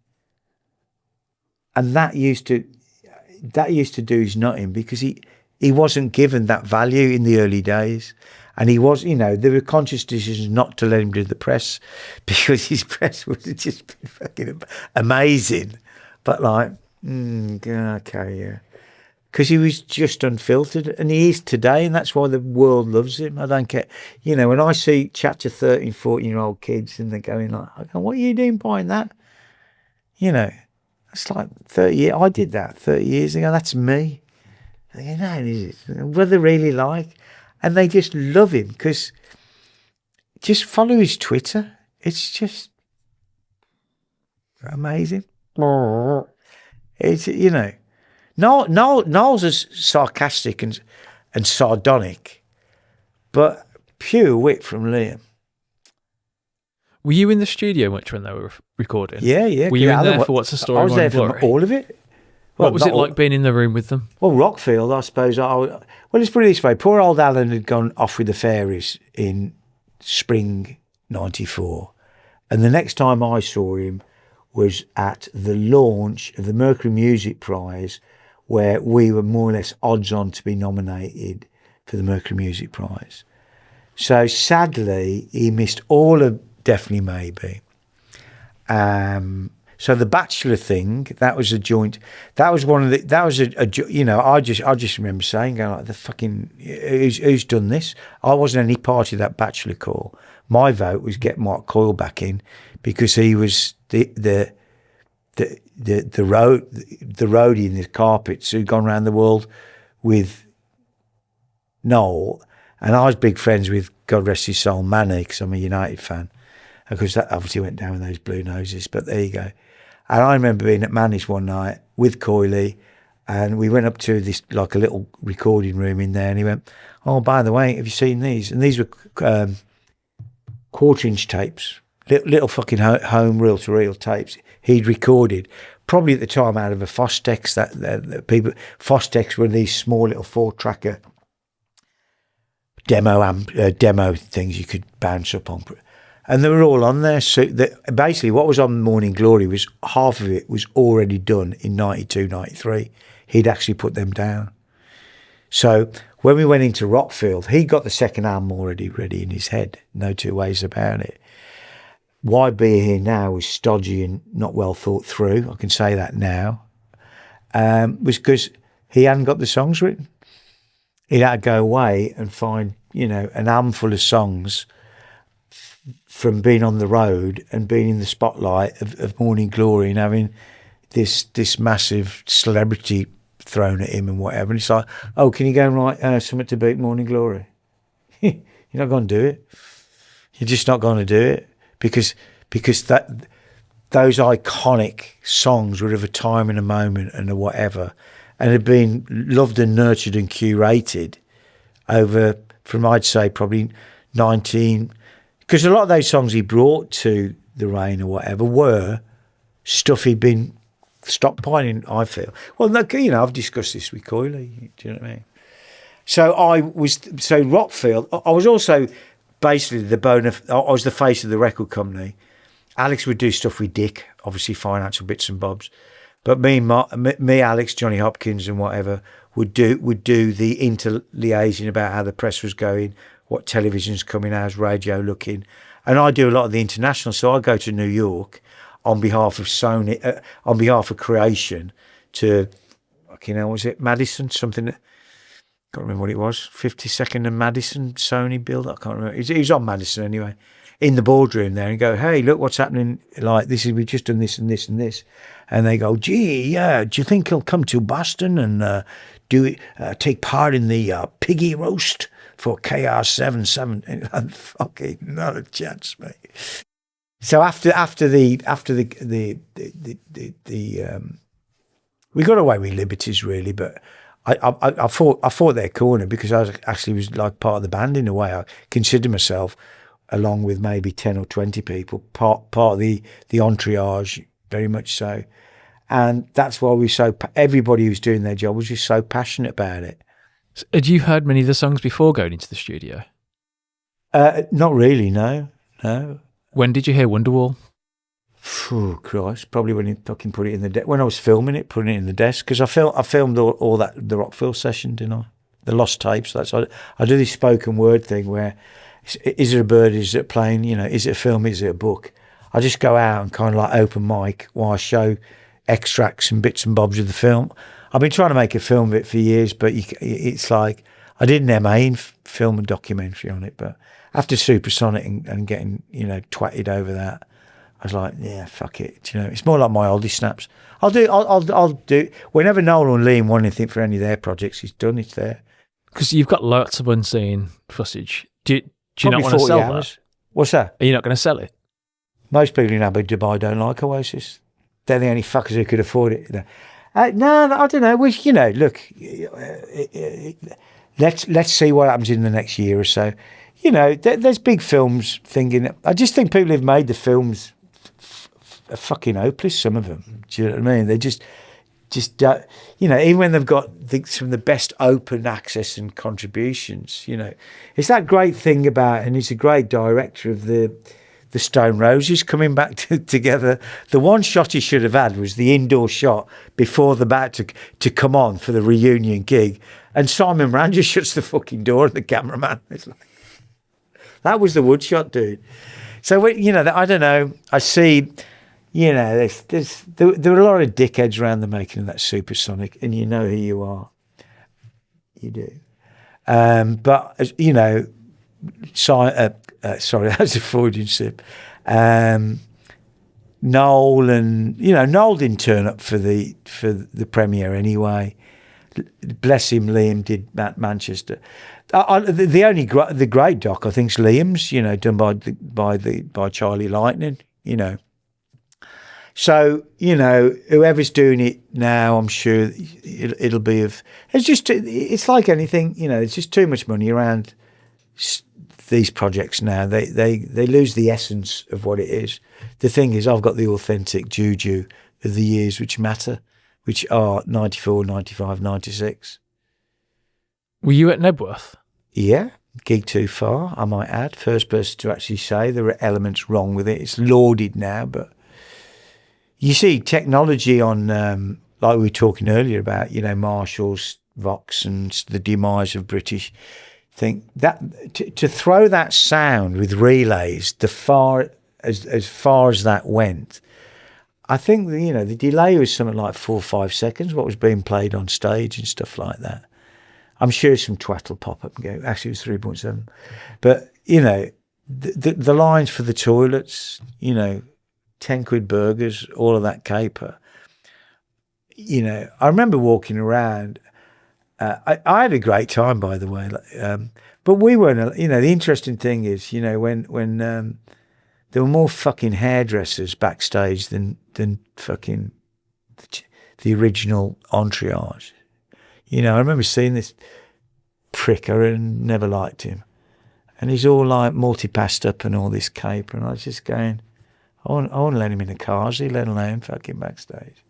And that used to do his nutting, because he wasn't given that value in the early days. And he was, there were conscious decisions not to let him do the press, because his press would have just been fucking amazing. But like, okay, yeah. Because he was just unfiltered, and he is today, and that's why the world loves him. I don't care. When I see chapter 13, 14-year-old kids, and they're going like, what are you doing buying that? It's like 30 years. I did that 30 years ago. That's me. What they really like. And they just love him, because just follow his Twitter. It's just amazing. It's, you know, Noel's is sarcastic and sardonic, but pure wit from Liam. Were you in the studio much when they were recording? Yeah. Were you in there for What's the Story? I was there for all of it. What was it like being in the room with them? Well, Rockfield, I suppose. Well, let's put it this way. Poor old Alan had gone off with the fairies in spring 94. And the next time I saw him was at the launch of the Mercury Music Prize, where we were more or less odds on to be nominated for the Mercury Music Prize. So sadly, he missed all of Definitely Maybe. So the Bachelor thing, that was a joint. That was one of the. That was I just remember saying, going like, the fucking who's done this? I wasn't any part of that Bachelor call. My vote was get Mark Coyle back in because he was the roadie in the carpets who'd gone around the world with Noel, and I was big friends with, God rest his soul, Manny, because I'm a United fan. Of course, that obviously went down with those blue noses, but there you go. And I remember being at Manny's one night with Coyley, and we went up to this, like a little recording room in there, and he went, oh, by the way, have you seen these? And these were quarter-inch tapes, little fucking home reel-to-reel tapes he'd recorded, probably at the time out of a Fostex. That people, Fostex were these small little 4-tracker demo things you could bounce up on. And they were all on there. So basically what was on Morning Glory was half of it was already done in 92, 93. He'd actually put them down. So when we went into Rockfield, he got the second album already ready in his head. No two ways about it. Why Be Here Now was stodgy and not well thought through. I can say that now. Was because he hadn't got the songs written. He had to go away and find, an album full of songs from being on the road and being in the spotlight of Morning Glory and having this massive celebrity thrown at him and whatever. And it's like, oh, can you go and write something to beat Morning Glory? You're not going to do it. You're just not going to do it because those iconic songs were of a time and a moment and a whatever, and had been loved and nurtured and curated over from, I'd say, probably 19... Because a lot of those songs he brought to The Rain or whatever were stuff he'd been stockpiling, I feel. Well, look, I've discussed this with Coyley. Do you know what I mean? So Rockfield, I was also basically I was the face of the record company. Alex would do stuff with Dick, obviously financial bits and bobs. But me, Alex, Johnny Hopkins and whatever would do the interliaising about how the press was going, what television's coming, how's radio looking. And I do a lot of the international, so I go to New York on behalf of Sony, on behalf of Creation to, was it Madison? Something, can't remember what it was, 52nd and Madison, Sony build, I can't remember. He was on Madison anyway, in the boardroom there and go, hey, look what's happening, like we've just done this and this and this. And they go, gee, yeah, do you think he'll come to Boston and take part in the piggy roast for KR77? And fucking not a chance, mate. So after the we got away with liberties really, but I fought their corner because I was like part of the band in a way. I consider myself, along with maybe 10 or 20 people, part of the entourage, very much so. And that's why everybody who's doing their job was just so passionate about it. Had you heard many of the songs before going into the studio? Not really, no. When did you hear Wonderwall? Oh, Christ, probably when he fucking put it in the desk. When I was filming it, putting it in the desk, because I filmed all that, the Rockfield session, didn't I? The lost tapes. I do this spoken word thing where, is it a bird, is it a plane, is it a film, is it a book? I just go out and kind of like open mic while I show extracts and bits and bobs of the film. I've been trying to make a film of it for years, but it's like, I did an MA in film and documentary on it, but after Supersonic and getting, twatted over that, I was like, yeah, fuck it. It's more like my oldie snaps. I'll do, whenever Noel and Liam want anything for any of their projects, it's done, it's there. Because you've got lots of unseen footage. Do you not want to sell that? What's that? Are you not going to sell it? Most people in Abu Dhabi don't like Oasis. They're the only fuckers who could afford it. No, I don't know. Look, let's see what happens in the next year or so. There's big films thinking. I just think people who've made the films are fucking hopeless. Some of them. Do you know what I mean? They just even when they've got some of the best open access and contributions. It's that great thing about, and he's a great director of the Stone Roses coming back together. The one shot he should have had was the indoor shot before they're about to come on for the reunion gig, and Simon Rand just shuts the fucking door at the cameraman. It's like, that was the wood shot, dude. So I don't know. I see. There are a lot of dickheads around the making of that Supersonic, and you know who you are. You do. But sorry, that's a Freudian slip. Noel didn't turn up for the premiere anyway. Bless him, Liam did Manchester. The great doc I think is Liam's. Done by Charlie Lightning. So whoever's doing it now, I'm sure it'll be of. It's like anything. It's just too much money around these projects now. They lose the essence of what it is. The thing is, I've got the authentic juju of the years which matter, which are 94, 95, 96. Were you at Nebworth? Yeah, gig too far, I might add. First person to actually say there are elements wrong with it. It's lauded now, but you see technology on, like we were talking earlier about, Marshall's, Vox, and the demise of British. Think that to throw that sound with relays as far as that went, I think the delay was something like 4 or 5 seconds. What was being played on stage and stuff like that. I'm sure some twat will pop up and go. Actually, it was 3.7, but the lines for the toilets, 10 quid burgers, all of that caper. I remember walking around. I had a great time, by the way, but we weren't. The interesting thing is, when there were more fucking hairdressers backstage than fucking the original entourage. I remember seeing this pricker and never liked him, and he's all like multi-passed up and all this caper, and I was just going, I want to let him in the cars, let alone fucking backstage.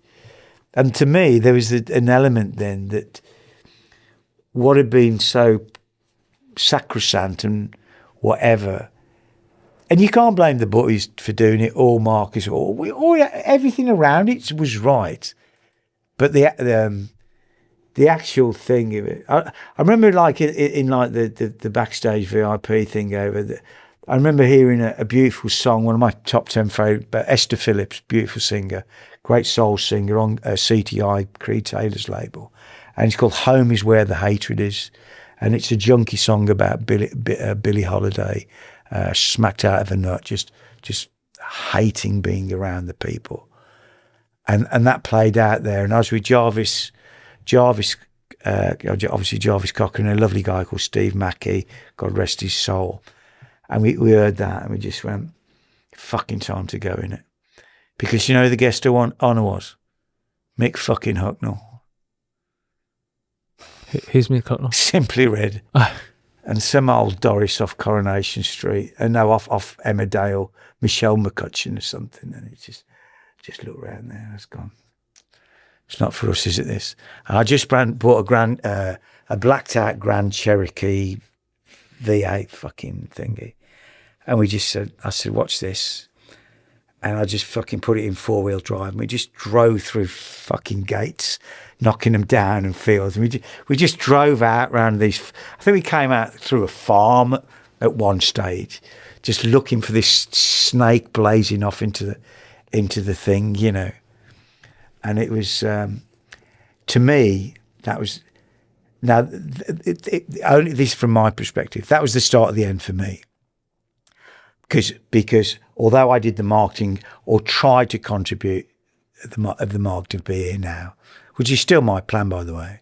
And to me, there was an element then that what had been so sacrosanct and whatever, and you can't blame the boys for doing it, or Marcus, or everything around it was right, but the actual thing of it, I remember like in like the backstage VIP thing over there. I remember hearing a beautiful song, one of my top 10 favourite, but Esther Phillips, beautiful singer, great soul singer on CTI, Creed Taylor's label. And it's called Home Is Where the Hatred Is. And it's a junky song about Billie Holiday, smacked out of a nut, just hating being around the people. And that played out there. And I was with Jarvis, obviously Jarvis Cochran, a lovely guy called Steve Mackey, God rest his soul. And we heard that and we just went, fucking time to go in it. Because the guest of honour was? Mick fucking Hucknall. Who's Mick Hucknall? Simply Red. And some old Doris off Coronation Street. And no, off Emmerdale, Michelle McCutcheon or something. And it just looked around there and it's gone. It's not for us, is it, this? And I just bought a blacked out Grand Cherokee V8 fucking thingy. And I said, watch this. And I just fucking put it in 4-wheel drive. And we just drove through fucking gates, knocking them down and fields. And we just drove out around these. I think we came out through a farm at one stage, just looking for this snake blazing off into the thing, And it was, to me, that was. Now, only this from my perspective, that was the start of the end for me. Because although I did the marketing or tried to contribute of the marketing to be here now, which is still my plan, by the way,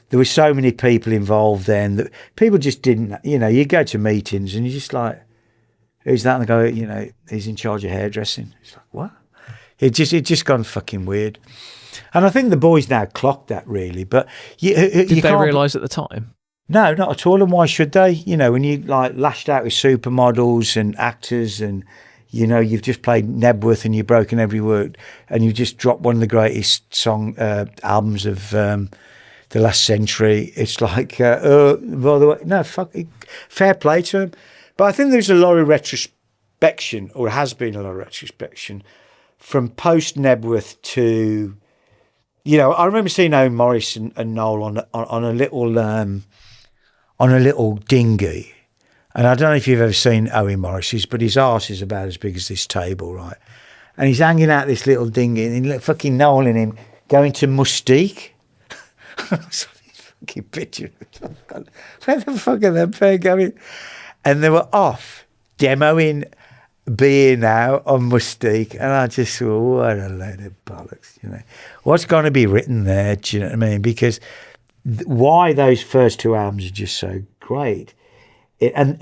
there were so many people involved then that people just didn't, you go to meetings and you're just like, who's that? And they go, he's in charge of hairdressing. It's like, what? It just gone fucking weird. And I think the boys now clocked that really, but did they realise at the time? No, not at all. And why should they? When you like lashed out with supermodels and actors and, you've just played Nebworth and you've broken every word and you just dropped one of the greatest albums of the last century. It's like, by the way, no, fuck it, fair play to him. But I think there's a lot of retrospection, or has been a lot of retrospection from post Nebworth to, I remember seeing Owen Morris and Noel on a little dinghy. And I don't know if you've ever seen Owen Morris's, but his arse is about as big as this table, right? And he's hanging out this little dinghy, and fucking Noel and him going to Mustique. Fucking picture. Where the fuck are them pair going? And they were off demoing beer now on Mustique, and I just thought, what a load of bollocks, What's going to be written there? Do you know what I mean? Because why those first two albums are just so great. And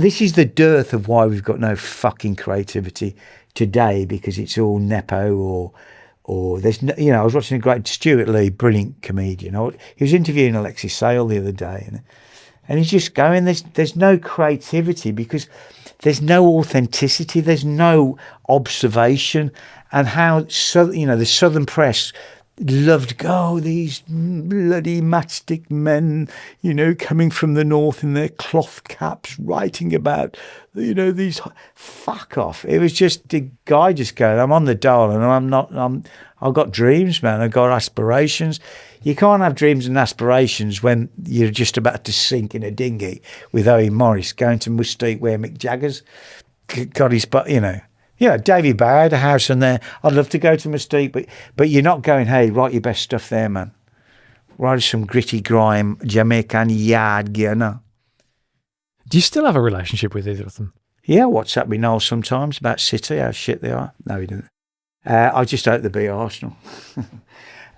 this is the dearth of why we've got no fucking creativity today, because it's all nepo or there's no, I was watching a great Stuart Lee, brilliant comedian. He was interviewing Alexis Sale the other day, and he's just going, there's no creativity because there's no authenticity, there's no observation, and how the Southern press loved these bloody matchstick men, coming from the north in their cloth caps, writing about, these fuck off. It was just the guy just going, I'm on the dole and I've got dreams, man. I've got aspirations. You can't have dreams and aspirations when you're just about to sink in a dinghy with Owen Morris going to Mustique where Mick Jagger's got his butt, Davy Bowie had a house in there. I'd love to go to Mustique, but you're not going, hey, write your best stuff there, man. Write some gritty grime, Jamaican yard gear, no. Do you still have a relationship with either of them? Yeah, WhatsApp me Noel sometimes about City, how shit they are. No, he didn't. I just hope they beat Arsenal.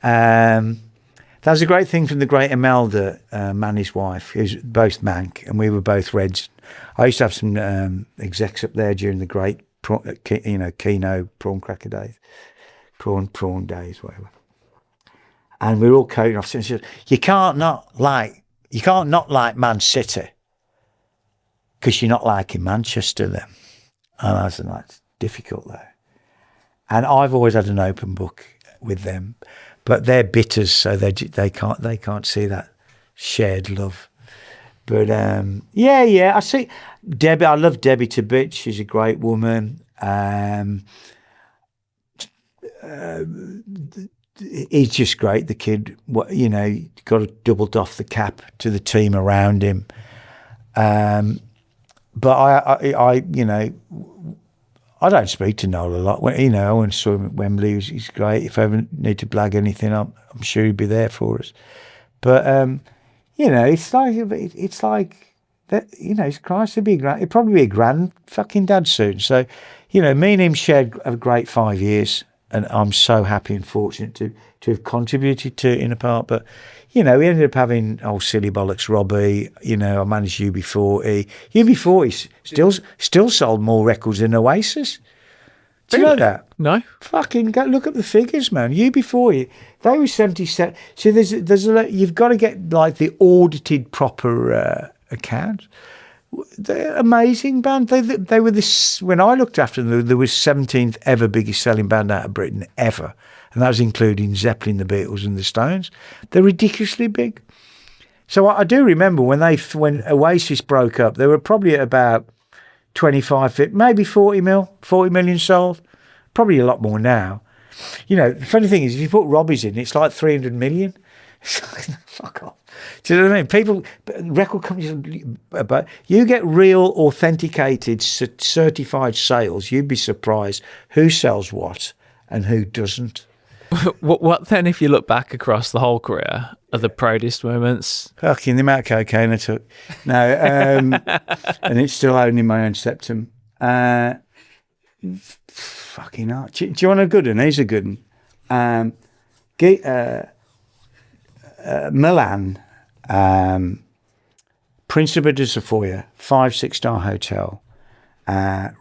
That was a great thing from the great Imelda, Manny's wife, who's both Manc, and we were both Reds. I used to have some execs up there during the great Keno prawn cracker days, prawn days, whatever. And we were all coating off. And she said, you can't not like Man City because you're not liking Manchester then. And I said, that's difficult though. And I've always had an open book with them, but they're bitters, so they can't see that shared love. But yeah, I see Debbie. I love Debbie to bits. She's a great woman. He's just great. The kid, got to doubled off the cap to the team around him. But I don't speak to Noel a lot. I went to saw him at Wembley. He's great. If I ever need to blag anything up, I'm sure he'd be there for us. But it's like that. It's Christ to be grand. He'd probably be a grand fucking dad soon. So, me and him shared a great 5 years, and I'm so happy and fortunate to have contributed to it in a part. But we ended up having old silly bollocks Robbie. I managed UB40. UB40 still sold more records than Oasis. Do you know that? No. Fucking go look up the figures, man. UB40, they were 77. So there's a lot, you've got to get like the audited proper account. They're amazing band. They were this, when I looked after them, there was 17th ever biggest selling band out of Britain ever. And that was including Zeppelin, the Beatles and the Stones. They're ridiculously big. So I do remember when Oasis broke up, they were probably at about 25, maybe 40 million sold. Probably a lot more now. The funny thing is, if you put Robbie's in, it's like 300 million. Fuck off. Do you know what I mean? Record companies, but you get real authenticated, certified sales, you'd be surprised who sells what and who doesn't. What then, if you look back across the whole career, are the proudest moments? Fucking the amount of cocaine I took. No, and it's still only my own septum. Fucking hell. Do you want a good one? Here's a good one. Milan, Principe de Savoia, 5-6-star hotel.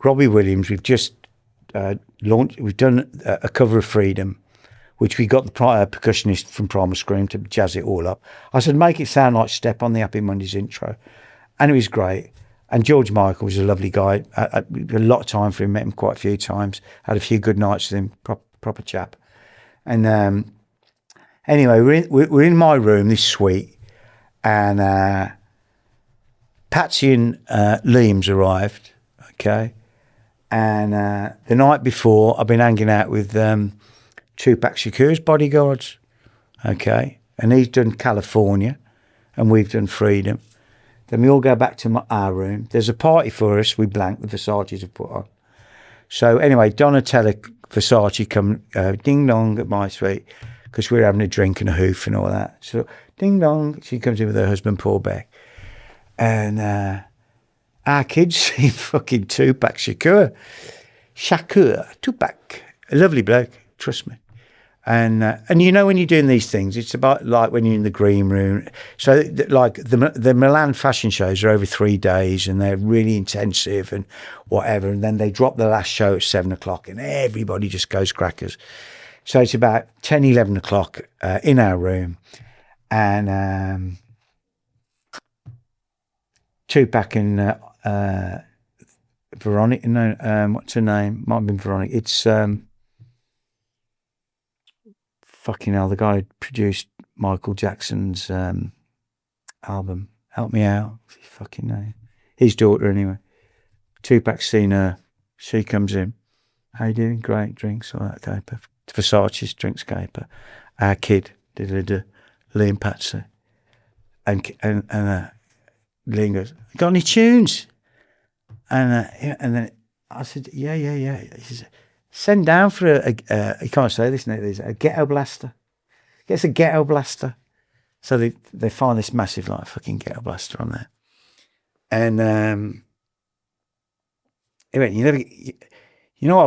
Robbie Williams, we've just launched. We've done a cover of Freedom, which we got the percussionist from Primal Scream to jazz it all up. I said, make it sound like Step on the Happy Mondays intro. And it was great. And George Michael was a lovely guy. A lot of time for him, met him quite a few times, had a few good nights with him, proper chap. And anyway, we're in my room, this suite, and Patsy and Liam's arrived, okay? And the night before, I've been hanging out with Tupac Shakur's bodyguards, okay? And he's done California, and we've done Freedom. Then we all go back to our room. There's a party for us. We blank the Versace's have put on. So anyway, Donatella Versace come ding dong at my suite because we're having a drink and a hoof and all that. So ding dong, she comes in with her husband Paul Beck, and our kids see fucking Tupac Shakur, Tupac, a lovely bloke, trust me. And you know, when you're doing these things, it's about like when you're in the green room. So like the Milan fashion shows are over 3 days and they're really intensive and whatever. And then they drop the last show at 7 o'clock and everybody just goes crackers. So it's about 10, 11 o'clock in our room. And Tupac and Veronica, no, what's her name? Might have been Veronica. It's... fucking hell, the guy who produced Michael Jackson's album. Help me out. What's his fucking name? His daughter, anyway. Tupac's seen her. She comes in. How you doing? Great. Drinks, all that caper. Versace's drinks caper. Our kid, Liam Patsy. And Liam goes, got any tunes? And then I said, yeah. He said, send down for you can't say this, a ghetto blaster. Gets a ghetto blaster. So they find this massive like fucking ghetto blaster on there. And he went, you know what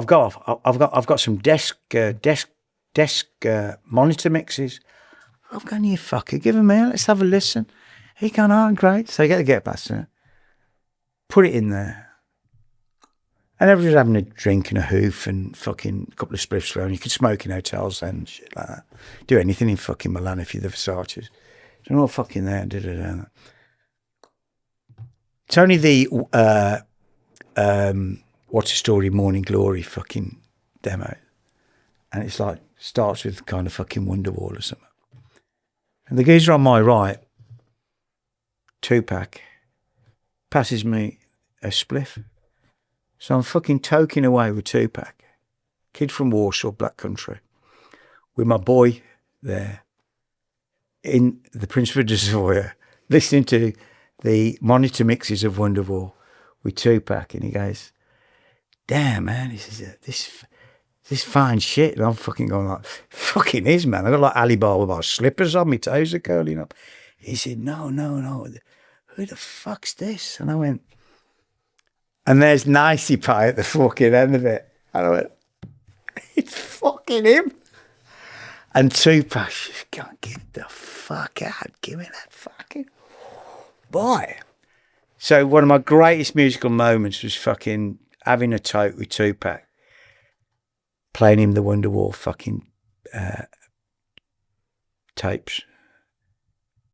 I've got some desk monitor mixes. I've gone, you fucker, give them here, let's have a listen. He gone, oh great. So you get the ghetto blaster, put it in there. And everyone's having a drink and a hoof and fucking a couple of spliffs around. You could smoke in hotels and shit like that. Do anything in fucking Milan if you're the Versace's. They're all fucking there. It's only the What's a Story Morning Glory fucking demo. And it's like, starts with kind of fucking Wonderwall or something. And the geezer on my right, Tupac, passes me a spliff. So I'm fucking toking away with Tupac, kid from Warsaw, Black Country, with my boy there in the Principe de Savoia, listening to the monitor mixes of Wonderwall with Tupac, and he goes, damn, man, this fine shit. And I'm fucking going like, fucking is, man. I got like Alibaba with my slippers on, my toes are curling up. He said, no, who the fuck's this? And I went, and there's Nicey Pie at the fucking end of it. And I went, it's fucking him. And Tupac just can't get the fuck out. Give me that fucking boy. So one of my greatest musical moments was fucking having a toke with Tupac, playing him the Wonderwall fucking tapes.